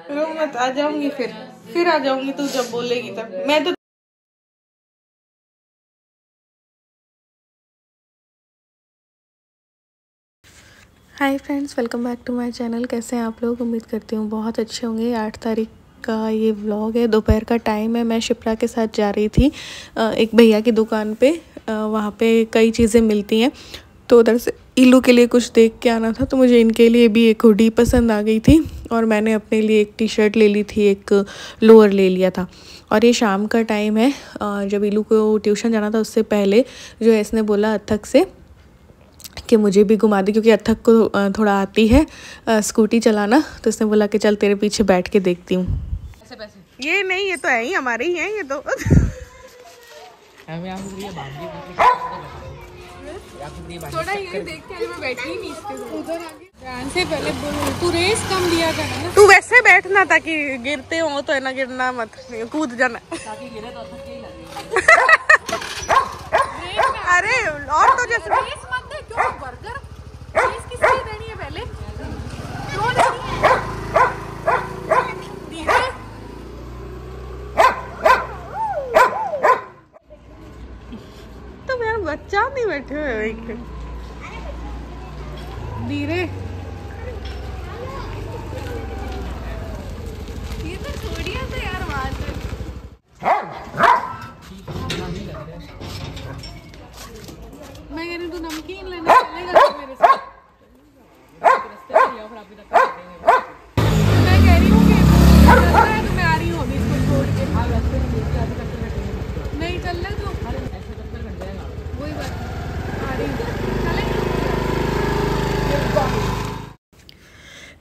रो मत, आ जाऊंगी फिर आ जाऊंगी तू जब बोलेगी तब। मैं तो hi friends, welcome back to my channel. कैसे हैं आप लोग? उम्मीद करती हूँ बहुत अच्छे होंगे। 8 तारीख का ये व्लॉग है, दोपहर का टाइम है। मैं शिप्रा के साथ जा रही थी एक भैया की दुकान पे। वहाँ पे कई चीज़ें मिलती हैं, तो उधर से इलू के लिए कुछ देख के आना था। तो मुझे इनके लिए भी एक हुडी पसंद आ गई थी और मैंने अपने लिए एक टी शर्ट ले ली थी, एक लोअर ले लिया था। और ये शाम का टाइम है, जब इलू को ट्यूशन जाना था उससे पहले जो है इसने बोला अथक से कि मुझे भी घुमा दी, क्योंकि अथक को थोड़ा आती है स्कूटी चलाना। तो इसने बोला कि चल तेरे पीछे बैठ के देखती हूँ। ये नहीं, ये तो है ही, हमारे ही हैं ये तो। थोड़ा ये देख के मैं बैठी ही नहीं इसके उधर आगे। ध्यान से पहले बोलो, तू रेस कम दिया कर ना। तू वैसे बैठना ताकि गिरते हो तो है ना, गिरना मत, कूद जाना ताकि गिरे तो अथक यही लगे। अरे और तो जैसे रेस मत दे, क्यों बर्गर रेस किसकी देनी है पहले, क्यों देनी है? तो यार बच्चा नहीं बैठे हुए धीरे। ये तो छोड़िया तो यार बात है। मैं कह रही तू नमकीन लेने चलेगा तो मेरे साथ। मैं कह रही हूँ कि चलना है तो मैं आ रही हूँ अभी इसको छोड़ के। नहीं चलना तो वही बात, आ रही हूँ।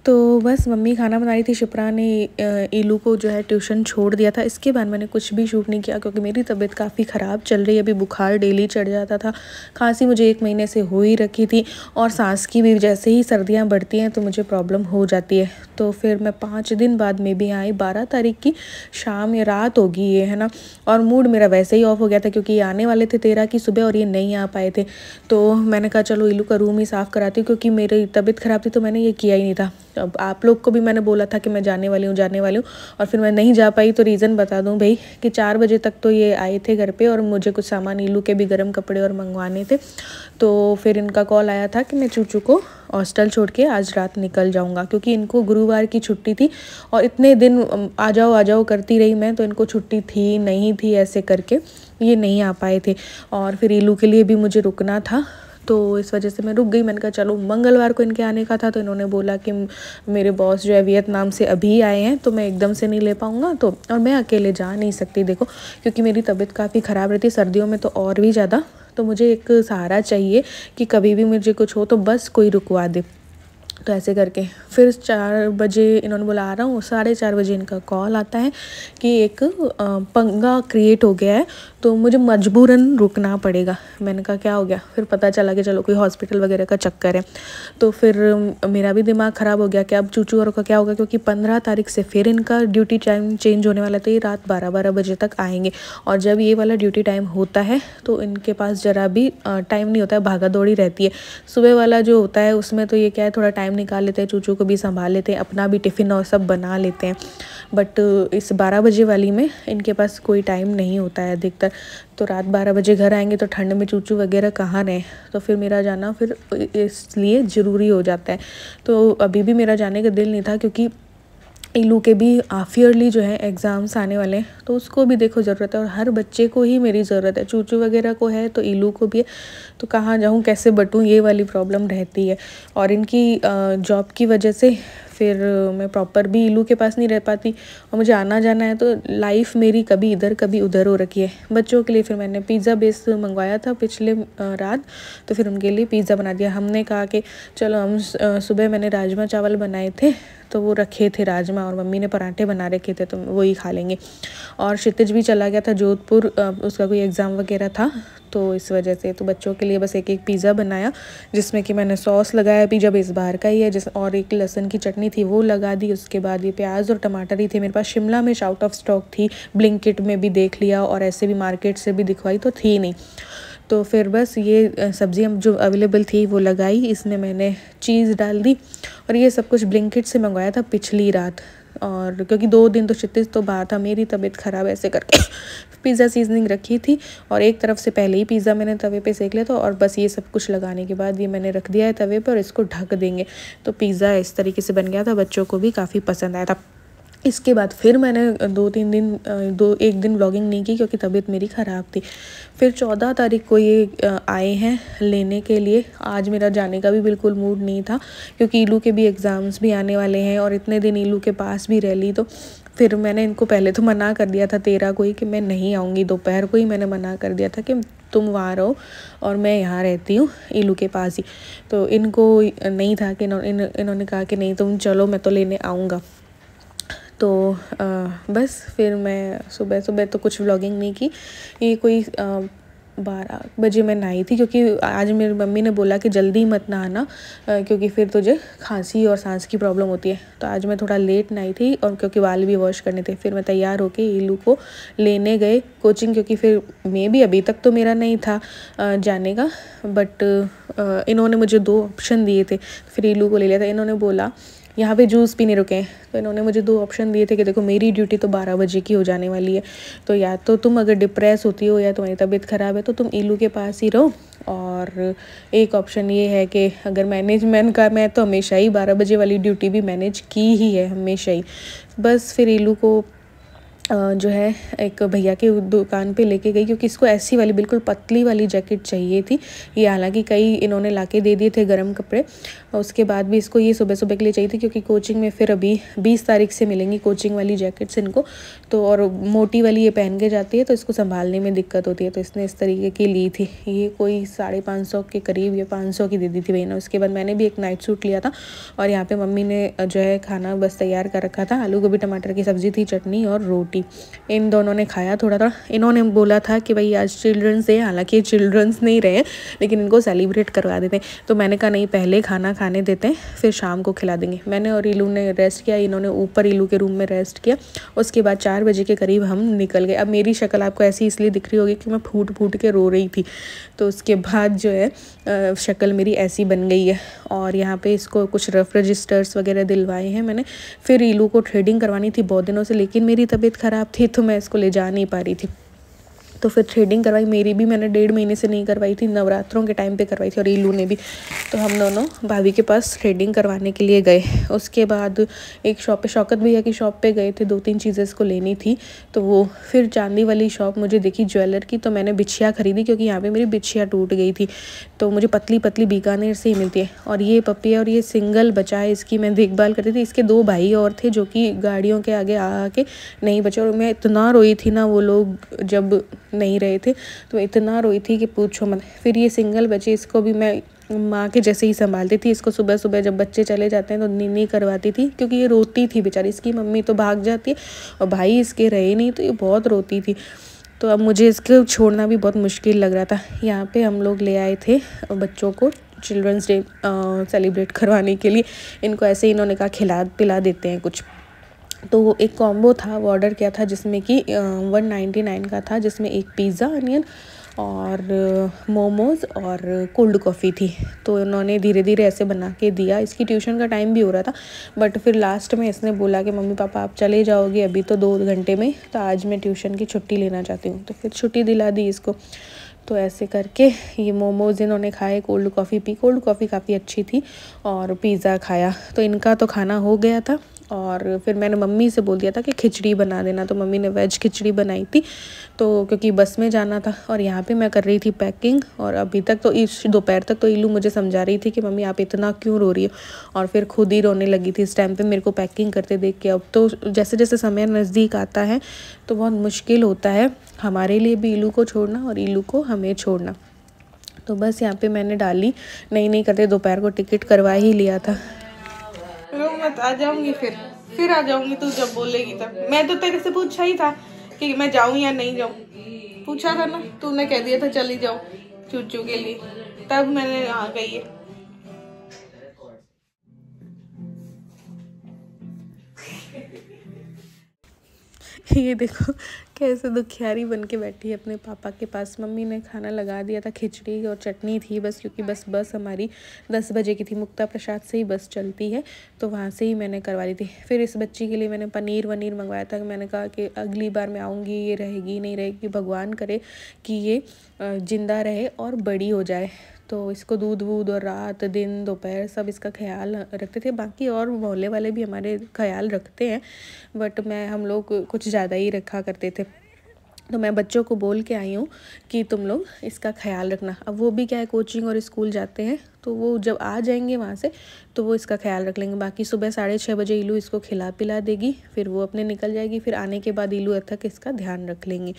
तो बस मम्मी खाना बना रही थी, शिप्रा ने इलू को जो है ट्यूशन छोड़ दिया था। इसके बाद मैंने कुछ भी शूट नहीं किया क्योंकि मेरी तबीयत काफ़ी ख़राब चल रही है। अभी बुखार डेली चढ़ जाता था, खांसी मुझे 1 महीने से हो ही रखी थी, और सांस की भी जैसे ही सर्दियां बढ़ती हैं तो मुझे प्रॉब्लम हो जाती है। तो फिर मैं 5 दिन बाद में भी आई, 12 तारीख की शाम या रात होगी ये, है ना। और मूड मेरा वैसे ही ऑफ हो गया था क्योंकि ये आने वाले थे 13 की सुबह और ये नहीं आ पाए थे। तो मैंने कहा चलो इलू का रूम ही साफ़ कराती हूँ, क्योंकि मेरी तबीयत ख़राब थी तो मैंने ये किया ही नहीं था। अब आप लोग को भी मैंने बोला था कि मैं जाने वाली हूँ और फिर मैं नहीं जा पाई। तो रीज़न बता दूँ भाई कि 4 बजे तक तो ये आए थे घर पे और मुझे कुछ सामान इलू के भी गर्म कपड़े और मंगवाने थे। तो फिर इनका कॉल आया था कि मैं चूचू को हॉस्टल छोड़ के आज रात निकल जाऊंगा, क्योंकि इनको गुरुवार की छुट्टी थी और इतने दिन आ जाओ करती रही मैं, तो इनको छुट्टी थी नहीं थी ऐसे करके ये नहीं आ पाए थे। और फिर इलू के लिए भी मुझे रुकना था, तो इस वजह से मैं रुक गई। मैंने कहा चलो, मंगलवार को इनके आने का था तो इन्होंने बोला कि मेरे बॉस जो है वियतनाम से अभी आए हैं तो मैं एकदम से नहीं ले पाऊँगा, तो और मैं अकेले जा नहीं सकती देखो, क्योंकि मेरी तबीयत काफ़ी ख़राब रहती है सर्दियों में तो और भी ज़्यादा। तो मुझे एक सहारा चाहिए कि कभी भी मुझे कुछ हो तो बस कोई रुकवा दे। तो ऐसे करके फिर 4 बजे इन्होंने बोला आ रहा हूँ, 4:30 बजे इनका कॉल आता है कि एक पंगा क्रिएट हो गया है तो मुझे मजबूरन रुकना पड़ेगा। मैंने कहा क्या हो गया? फिर पता चला कि चलो कोई हॉस्पिटल वगैरह का चक्कर है। तो फिर मेरा भी दिमाग ख़राब हो गया कि अब चूचू और का क्या होगा, क्योंकि 15 तारीख से फिर इनका ड्यूटी टाइम चेंज होने वाला था। ये रात 12-12 बजे तक आएंगे और जब ये वाला ड्यूटी टाइम होता है तो इनके पास ज़रा भी टाइम नहीं होता है, भागा दौड़ी रहती है। सुबह वाला जो होता है उसमें तो ये क्या है, थोड़ा टाइम निकाल लेते हैं, चूचू को भी संभाल लेते हैं, अपना भी टिफ़िन और सब बना लेते हैं। बट इस 12 बजे वाली में इनके पास कोई टाइम नहीं होता है अधिकतर। तो रात 12 बजे घर आएंगे तो ठंड में चूचू वगैरह कहाँ रहे, तो फिर मेरा जाना फिर इसलिए ज़रूरी हो जाता है। तो अभी भी मेरा जाने का दिल नहीं था, क्योंकि इलू के भी हाफ ईयरली जो है एग्ज़ाम्स आने वाले हैं, तो उसको भी देखो ज़रूरत है और हर बच्चे को ही मेरी ज़रूरत है। चूचू वगैरह को है तो इलू को भी है, तो कहाँ जाऊँ कैसे बटूँ, ये वाली प्रॉब्लम रहती है। और इनकी जॉब की वजह से फिर मैं प्रॉपर भी इलू के पास नहीं रह पाती और मुझे आना जाना है, तो लाइफ मेरी कभी इधर कभी उधर हो रखी है। बच्चों के लिए फिर मैंने पिज़्ज़ा बेस मंगवाया था पिछले रात, तो फिर उनके लिए पिज़्ज़ा बना दिया। हमने कहा कि चलो हम सुबह मैंने राजमा चावल बनाए थे तो वो रखे थे राजमा, और मम्मी ने पराठे बना रखे थे तो वही खा लेंगे। और क्षितिज भी चला गया था जोधपुर, उसका कोई एग्ज़ाम वगैरह था, तो इस वजह से तो बच्चों के लिए बस एक पिज़्ज़ा बनाया जिसमें कि मैंने सॉस लगाया, पिज़्ज़ा बेस बाहर का ही है, और एक लहसुन की चटनी थी वो लगा दी। उसके बाद ये प्याज और टमाटर ही थे मेरे पास। शिमला मिर्च आउट ऑफ स्टॉक थी, ब्लिंकिट में भी देख लिया और ऐसे भी मार्केट से भी दिखवाई तो थी नहीं। तो फिर बस ये सब्ज़ियाँ जो अवेलेबल थी वो लगाई, इसमें मैंने चीज़ डाल दी। और ये सब कुछ ब्लिंकिट से मंगवाया था पिछली रात, और क्योंकि 2 दिन तो क्षितिज तो बाहर था, मेरी तबीयत ख़राब ऐसे करके पिज़्ज़ा सीजनिंग रखी थी और एक तरफ से पहले ही पिज़्ज़ा मैंने तवे पे सेक लिया था। और बस ये सब कुछ लगाने के बाद ये मैंने रख दिया है तवे पर और इसको ढक देंगे। तो पिज़्ज़ा इस तरीके से बन गया था, बच्चों को भी काफ़ी पसंद आया था। इसके बाद फिर मैंने 2-3 दिन एक दिन व्लॉगिंग नहीं की क्योंकि तबीयत मेरी ख़राब थी। फिर 14 तारीख को ये आए हैं लेने के लिए। आज मेरा जाने का भी बिल्कुल मूड नहीं था क्योंकि ईलू के भी एग्ज़ाम्स भी आने वाले हैं और इतने दिन ईलू के पास भी रह ली। तो फिर मैंने इनको पहले तो मना कर दिया था 13 को ही कि मैं नहीं आऊँगी, दोपहर को ही मैंने मना कर दिया था कि तुम वहाँ रहो और मैं यहाँ रहती हूँ ईलू के पास ही। तो इनको नहीं था कि इन्होंने कहा कि नहीं तुम चलो, मैं तो लेने आऊँगा। तो बस फिर मैं सुबह तो कुछ व्लॉगिंग नहीं की। ये कोई 12 बजे मैं नहाई थी क्योंकि आज मेरी मम्मी ने बोला कि जल्दी मत नहाना क्योंकि फिर तुझे खांसी और सांस की प्रॉब्लम होती है। तो आज मैं थोड़ा लेट नहाई थी और क्योंकि बाल भी वॉश करने थे। फिर मैं तैयार होके ईलू को लेने गए कोचिंग, क्योंकि फिर मैं भी अभी तक तो मेरा नहीं था जाने का, बट इन्होंने मुझे 2 ऑप्शन दिए थे। फिर ईलू को ले लिया था। इन्होंने बोला यहाँ पे जूस भी नहीं रुके, तो इन्होंने मुझे 2 ऑप्शन दिए थे कि देखो मेरी ड्यूटी तो 12 बजे की हो जाने वाली है, तो या तो तुम अगर डिप्रेस होती हो या तुम्हारी तबीयत ख़राब है तो तुम ईलू के पास ही रहो, और एक ऑप्शन ये है कि अगर मैनेजमेंट का, मैं तो हमेशा ही 12 बजे वाली ड्यूटी भी मैनेज की ही है हमेशा ही। बस फिर ईलू को जो है एक भैया के दुकान पे लेके गई क्योंकि इसको ऐसी वाली बिल्कुल पतली वाली जैकेट चाहिए थी। ये हालांकि कई इन्होंने लाके दे दिए थे गर्म कपड़े, और उसके बाद भी इसको ये सुबह के लिए चाहिए थी क्योंकि कोचिंग में फिर अभी 20 तारीख से मिलेंगी कोचिंग वाली जैकेट्स इनको। तो और मोटी वाली ये पहन के जाती है तो इसको संभालने में दिक्कत होती है, तो इसने इस तरीके की ली थी। ये कोई 550 के करीब या 500 की दे दी थी भैया। उसके बाद मैंने भी एक नाइट सूट लिया था और यहाँ पे मम्मी ने जो है खाना बस तैयार कर रखा था। आलू गोभी टमाटर की सब्ज़ी थी, चटनी और रोटी। इन दोनों ने खाया थोड़ा। इन्होंने बोला था कि भाई आज चिल्ड्रंस डे, हालांकि चिल्ड्रंस नहीं रहे लेकिन इनको सेलिब्रेट करवा देते। तो मैंने कहा नहीं, पहले खाना खाने देते हैं फिर शाम को खिला देंगे। मैंने और ईलू ने रेस्ट किया, इन्होंने ऊपर ईलू के रूम में रेस्ट किया। उसके बाद 4 बजे के करीब हम निकल गए। अब मेरी शक्ल आपको ऐसी इसलिए दिख रही होगी कि मैं फूट के रो रही थी, तो उसके बाद जो है शक्ल मेरी ऐसी बन गई है। और यहाँ पे इसको कुछ रफ रजिस्टर्स वगैरह दिलवाए हैं मैंने। फिर ईलू को थ्रेडिंग करवानी थी बहुत दिनों से, लेकिन मेरी तबीयत ख़राब थी तो मैं इसको ले जा नहीं पा रही थी। तो फिर थ्रेडिंग करवाई, मेरी भी मैंने 1.5 महीने से नहीं करवाई थी, नवरात्रों के टाइम पे करवाई थी और ईलू ने भी। तो हम दोनों भाभी के पास थ्रेडिंग करवाने के लिए गए। उसके बाद एक शॉप पे, शौकत भैया की शॉप पे गए थे, 2-3 चीज़ें इसको लेनी थी। तो वो फिर चांदी वाली शॉप मुझे दिखी ज्वेलर की, तो मैंने बिछिया ख़रीदी क्योंकि यहाँ पर मेरी बिछिया टूट गई थी। तो मुझे पतली पतली बीकानेर से ही मिलती है। और ये पपी है और ये सिंगल बचा है, इसकी मैं देखभाल करती थी। इसके 2 भाई और थे जो कि गाड़ियों के आगे आके नहीं बचे, और मैं इतना रोई थी ना, वो लोग जब नहीं रहे थे तो इतना रोई थी कि पूछो मत। फिर ये सिंगल बचे, इसको भी मैं माँ के जैसे ही संभालती थी। इसको सुबह जब बच्चे चले जाते हैं तो नीनी करवाती थी क्योंकि ये रोती थी बेचारी। इसकी मम्मी तो भाग जाती है और भाई इसके रहे नहीं, तो ये बहुत रोती थी। तो अब मुझे इसको छोड़ना भी बहुत मुश्किल लग रहा था। यहाँ पे हम लोग ले आए थे बच्चों को चिल्ड्रंस डे सेलिब्रेट करवाने के लिए। इनको ऐसे इन्होंने कहा खिला पिला देते हैं कुछ। तो वो एक कॉम्बो था, वो ऑर्डर किया था जिसमें कि 199 का था, जिसमें एक पिज़्ज़ा अनियन और मोमोज़ और कोल्ड कॉफ़ी थी। तो उन्होंने धीरे धीरे ऐसे बना के दिया। इसकी ट्यूशन का टाइम भी हो रहा था, बट फिर लास्ट में इसने बोला कि मम्मी पापा आप चले जाओगे अभी तो 2 घंटे में, तो आज मैं ट्यूशन की छुट्टी लेना चाहती हूँ। तो फिर छुट्टी दिला दी इसको। तो ऐसे करके ये मोमोज़ इन्होंने खाए, cold coffee P. Cold coffee काफ़ी अच्छी थी और पिज़्ज़ा खाया। तो इनका तो खाना हो गया था। और फिर मैंने मम्मी से बोल दिया था कि खिचड़ी बना देना, तो मम्मी ने वेज खिचड़ी बनाई थी। तो क्योंकि बस में जाना था और यहाँ पे मैं कर रही थी पैकिंग। और अभी तक तो इस दोपहर तक तो ईलू मुझे समझा रही थी कि मम्मी आप इतना क्यों रो रही हो, और फिर खुद ही रोने लगी थी इस टाइम पे मेरे को पैकिंग करते देख के। अब तो जैसे जैसे समय नज़दीक आता है तो बहुत मुश्किल होता है हमारे लिए भी ईलू को छोड़ना और ईलू को हमें छोड़ना। तो बस यहाँ पे मैंने डाली, नहीं करते दोपहर को टिकट करवा ही लिया था। मत आ जाऊंगी, फिर आ जाऊंगी तू जब बोलेगी तब। मैं तो तेरे से पूछा ही था कि मैं जाऊं या नहीं जाऊं, पूछा था ना, तूने कह दिया था चली जाओ चूचू के लिए, तब मैंने आ गई है। ये देखो कैसे दुखियारी बन के बैठी है अपने पापा के पास। मम्मी ने खाना लगा दिया था, खिचड़ी और चटनी थी बस, क्योंकि बस हमारी 10 बजे की थी। मुक्ता प्रसाद से ही बस चलती है, तो वहाँ से ही मैंने करवा ली थी। फिर इस बच्ची के लिए मैंने पनीर वनीर मंगवाया था। मैंने कहा कि अगली बार मैं आऊँगी ये रहेगी नहीं रहेगी, भगवान करे कि ये ज़िंदा रहे और बड़ी हो जाए। तो इसको दूध वूध और रात दिन दोपहर सब इसका ख्याल रखते थे। बाकी और मोहल्ले वाले भी हमारे ख्याल रखते हैं, बट हम लोग कुछ ज़्यादा ही रखा करते थे। तो मैं बच्चों को बोल के आई हूँ कि तुम लोग इसका ख्याल रखना। अब वो भी क्या है, कोचिंग और स्कूल जाते हैं, तो वो जब आ जाएंगे वहाँ से तो वो इसका ख्याल रख लेंगे। बाकी सुबह 6:30 बजे इलू इसको खिला पिला देगी, फिर वो अपने निकल जाएगी। फिर आने के बाद इलू तक इसका ध्यान रख लेंगे।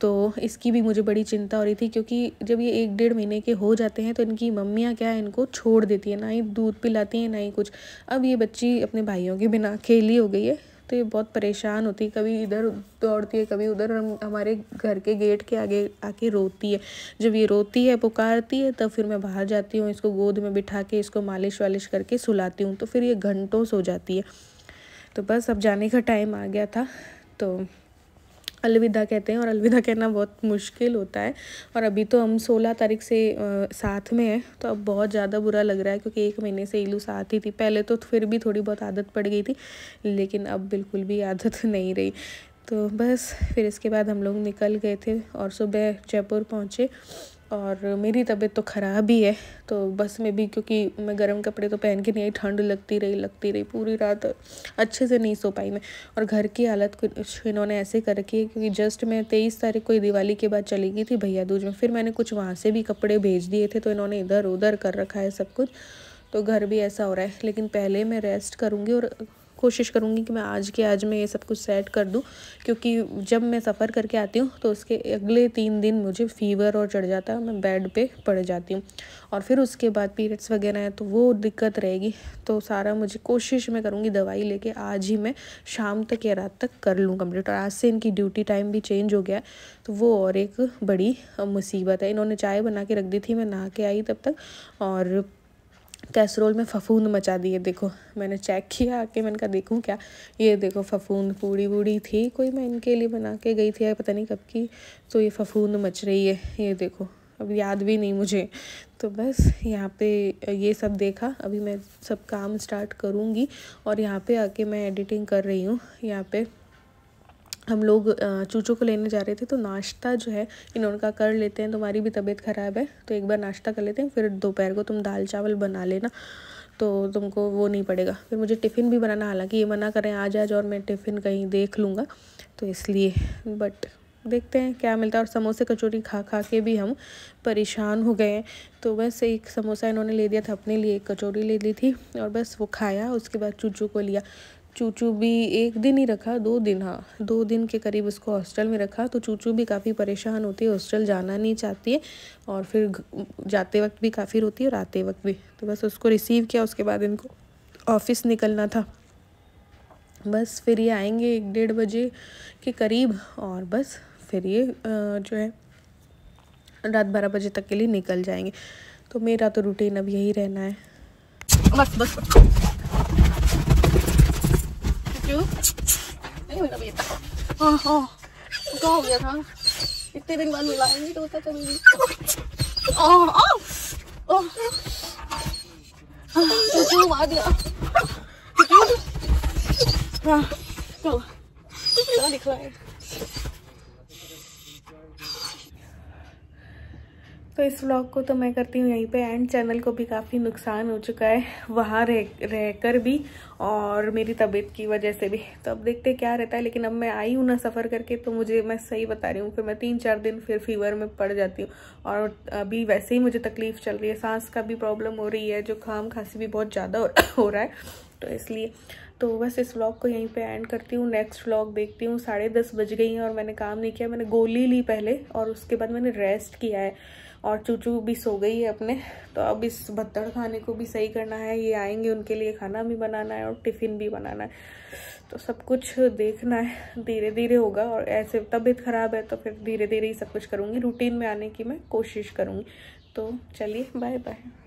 तो इसकी भी मुझे बड़ी चिंता हो रही थी, क्योंकि जब ये 1-1.5 महीने के हो जाते हैं तो इनकी मम्मियाँ क्या है, इनको छोड़ देती है, ना ही दूध पिलाती हैं ना ही कुछ। अब ये बच्ची अपने भाइयों के बिना अकेली हो गई है, तो ये बहुत परेशान होती है। कभी इधर दौड़ती है, कभी उधर। हमारे घर के गेट के आगे आके रोती है। जब ये रोती है, पुकारती है, तब फिर मैं बाहर जाती हूँ, इसको गोद में बिठा के इसको मालिश वालिश करके सुलाती हूँ, तो फिर ये घंटों सो जाती है। तो बस अब जाने का टाइम आ गया था, तो अलविदा कहते हैं, और अलविदा कहना बहुत मुश्किल होता है। और अभी तो हम 16 तारीख से साथ में हैं, तो अब बहुत ज़्यादा बुरा लग रहा है, क्योंकि 1 महीने से इलू साथ ही थी। पहले तो फिर भी थोड़ी बहुत आदत पड़ गई थी, लेकिन अब बिल्कुल भी आदत नहीं रही। तो बस फिर इसके बाद हम लोग निकल गए थे और सुबह जयपुर पहुँचे। और मेरी तबीयत तो ख़राब ही है, तो बस में भी, क्योंकि मैं गर्म कपड़े तो पहन के नहीं आई, ठंड लगती रही पूरी रात अच्छे से नहीं सो पाई मैं। और घर की हालत कुछ इन्होंने ऐसे कर रखी है, क्योंकि जस्ट मैं 23 तारीख को दिवाली के बाद चली गई थी भैया दूज में। फिर मैंने कुछ वहाँ से भी कपड़े भेज दिए थे, तो इन्होंने इधर उधर कर रखा है सब कुछ। तो घर भी ऐसा हो रहा है, लेकिन पहले मैं रेस्ट करूँगी और कोशिश करूँगी कि मैं आज में ये सब कुछ सेट कर दूँ, क्योंकि जब मैं सफ़र करके आती हूँ तो उसके अगले 3 दिन मुझे फ़ीवर और चढ़ जाता है, मैं बेड पे पड़ जाती हूँ। और फिर उसके बाद पीरियड्स वगैरह है, तो वो दिक्कत रहेगी। तो सारा मुझे कोशिश मैं करूँगी दवाई लेके आज ही मैं शाम तक या रात तक कर लूँ कंप्लीट। और आज से इनकी ड्यूटी टाइम भी चेंज हो गया है, तो वो और एक बड़ी मुसीबत है। इन्होंने चाय बना के रख दी थी, मैं नहा के आई तब तक, और कैसरोल में फफूंद मचा दी है। देखो मैंने चेक किया आके, मैंने कहा देखूं क्या, ये देखो फफूंद पूड़ी बूड़ी थी कोई, मैं इनके लिए बना के गई थी पता नहीं कब की, तो ये फफूंद मच रही है। ये देखो, अब याद भी नहीं मुझे। तो बस यहाँ पे ये सब देखा, अभी मैं सब काम स्टार्ट करूँगी। और यहाँ पे आके मैं एडिटिंग कर रही हूँ। यहाँ पे हम लोग चूचू को लेने जा रहे थे, तो नाश्ता जो है इन्होंने कहा कर लेते हैं, तुम्हारी भी तबीयत ख़राब है तो एक बार नाश्ता कर लेते हैं, फिर दोपहर को तुम दाल चावल बना लेना, तो तुमको वो नहीं पड़ेगा। फिर मुझे टिफ़िन भी बनाना, हालांकि ये मना करें आज और मैं टिफ़िन कहीं देख लूँगा, तो इसलिए। बट देखते हैं क्या मिलता है। और समोसे कचौरी खा के भी हम परेशान हो गए हैं। तो बस एक समोसा इन्होंने ले दिया था अपने लिए, एक कचौरी ले ली थी, और बस वो खाया। उसके बाद चूचू को लिया। चूचू भी 1 दिन ही रखा, 2 दिन, हाँ 2 दिन के करीब उसको हॉस्टल में रखा। तो चूचू भी काफ़ी परेशान होती है, हॉस्टल जाना नहीं चाहती है, और फिर जाते वक्त भी काफ़ी रोती है और आते वक्त भी। तो बस उसको रिसीव किया, उसके बाद इनको ऑफिस निकलना था। बस फिर ये आएंगे 1-1:30 बजे के करीब, और बस फिर ये जो है रात 12 बजे तक के लिए निकल जाएंगे। तो मेरा तो रूटीन अब यही रहना है। बस नहीं मेरा बेटा, क्या हो गया था, इतने दिन बाद बुलाएंगे तो क्या करूँगी। चूचू मार दिया, क्या लिख रहा है। तो इस व्लॉग को तो मैं करती हूँ यहीं पे एंड। चैनल को भी काफ़ी नुकसान हो चुका है वहाँ रहकर भी, और मेरी तबीयत की वजह से भी। तो अब देखते क्या रहता है। लेकिन अब मैं आई हूँ ना सफ़र करके, तो मैं सही बता रही हूँ, फिर मैं 3-4 दिन फिर फीवर में पड़ जाती हूँ। और अभी वैसे ही मुझे तकलीफ़ चल रही है, सांस का भी प्रॉब्लम हो रही है, जुकाम खांसी भी बहुत ज़्यादा हो रहा है, तो इसलिए। तो बस इस व्लॉग को यहीं पे एंड करती हूँ। नेक्स्ट व्लॉग देखती हूँ। 10:30 बज गई हैं और मैंने काम नहीं किया। मैंने गोली ली पहले, और उसके बाद मैंने रेस्ट किया है, और चूचू भी सो गई है अपने। तो अब इस भत्तड़ खाने को भी सही करना है, ये आएंगे उनके लिए खाना भी बनाना है और टिफ़िन भी बनाना है, तो सब कुछ देखना है। धीरे धीरे होगा, और ऐसे तबीयत ख़राब है तो फिर धीरे धीरे ही सब कुछ करूँगी। रूटीन में आने की मैं कोशिश करूँगी। तो चलिए, बाय बाय।